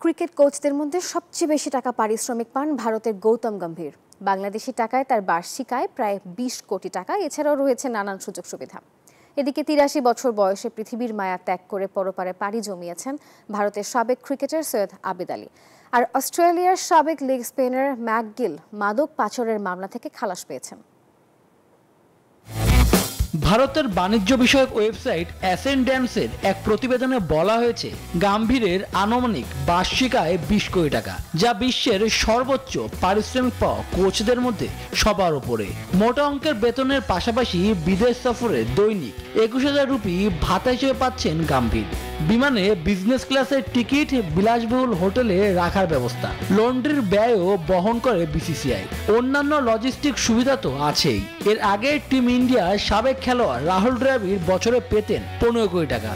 Cricket কোচদের মধ্যে সবচেয়ে বেশি টাকা পারিশ্রমিক পান ভারতের গৌতম গম্ভীর। বাংলাদেশি টাকায় তার বার্ষিক আয় প্রায় ২০ কোটি টাকা। এছাড়াও রয়েছে নানান সুযোগ সুবিধা। এদিকে ৮৩ বছর বয়সে পৃথিবীর মায়া ত্যাগ করে পরপারে পাড়ি জমিয়েছেন ভারতের সাবেক ক্রিকেটার সৈয়দ আবিদ আলী। আর অস্ট্রেলিয়ার সাবেক লেগ স্পিনার ম্যাকগিল মাদক পাচারের মামলা থেকে খালাস পেয়েছেন। ভারতের বাণিজ্য বিষয়ক ওয়েবসাইট অ্যাসেন্ডেন্সের এক প্রতিবেদনে বলা হয়েছে, গম্ভীরের আনুমানিক বার্ষিক আয় ২০ কোটি টাকা, যা বিশ্বের সর্বোচ্চ পারিশ্রমিক পাওয়া কোচদের মধ্যে সবার উপরে। মোটা অঙ্কের বেতনের পাশাপাশি বিদেশ সফরে দৈনিক ২১,০০০ রুপি ভাতা হিসেবে পাচ্ছেন গম্ভীর। বিমানে বিজনেস ক্লাসের টিকিট, বিলাসবহুল হোটেলে রাখার ব্যবস্থা, লন্ড্রির ব্যয়ও বহন করে বিসিসিআই। অন্যান্য লজিস্টিক সুবিধা তো আছেই। এর আগে টিম ইন্ডিয়ার সাবেক খেলোয়াড় রাহুল দ্রাবিড় বছরে পেতেন ১৫ কোটি টাকা।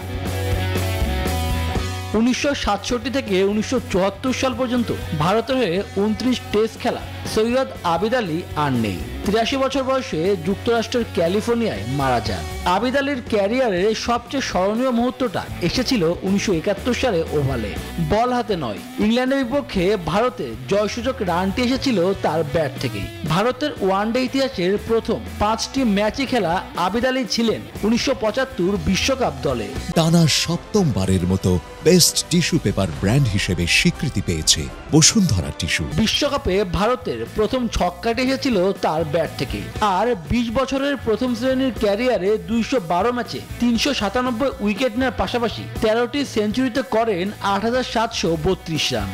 ১৯৬৭ থেকে ১৯৭৪ সাল পর্যন্ত ভারতের হয়ে ২৯ টেস্ট খেলা সৈয়দ আবিদ আলী আর নেই। ৮৩ বছর বয়সে যুক্তরাষ্ট্রের ক্যালিফোর্নিয়ায় মারা যান। আবিদ আলীর ক্যারিয়ারের সবচেয়ে স্মরণীয় মুহূর্তটা এসেছিল ১৯৭১ সালে ওভালে, বল হাতে নয়। ইংল্যান্ডের বিপক্ষে ভারতে জয়সূচক রানটি এসেছিল তার ব্যাট থেকেই। ভারতের ওয়ানডে ইতিহাসের প্রথম ৫টি ম্যাচে খেলা আবিদ আলী ছিলেন ১৯৭৫ বিশ্বকাপ দলে। টানা সপ্তমবারের মতো বেস্ট টিস্যু পেপার ব্র্যান্ড হিসেবে স্বীকৃতি পেয়েছে বসুন্ধরা টিস্যু। বিশ্বকাপে ভারতের প্রথম ছক্কাটি এসেছিল তার ব্যাট থেকে। আর ২০ বছরের প্রথম শ্রেণীর ক্যারিয়ারে ২১২ ম্যাচে ৩৯৭ উইকেট নেওয়ার পাশাপাশি ১৩টি সেঞ্চুরিতে করেন ৮৭৩২ রান।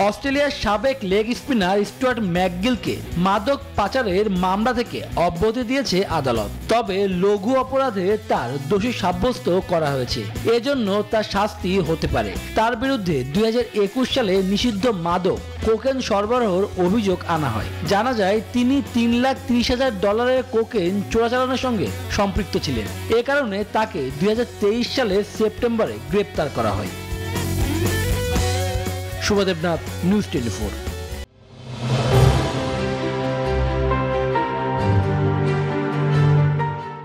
অস্ট্রেলিয়ার সাবেক লেগ স্পিনার স্টুয়ার্ট ম্যাকগিলকে মাদক পাচারের মামলা থেকে অব্যাহতি দিয়েছে আদালত। তবে লঘু অপরাধে তার দোষী সাব্যস্ত করা হয়েছে, এজন্য তার শাস্তি হতে পারে। তার বিরুদ্ধে ২০২১ সালে নিষিদ্ধ মাদক কোকেন সরবরাহের অভিযোগ আনা হয়। জানা যায় তিনি $৩,৩০,০০০ কোকেন চোরাচালানের সঙ্গে সম্পৃক্ত ছিলেন। এ কারণে তাকে ২০২৩ সালের সেপ্টেম্বরে গ্রেপ্তার করা হয়। শুভদেবনাথ, নিউজ 24।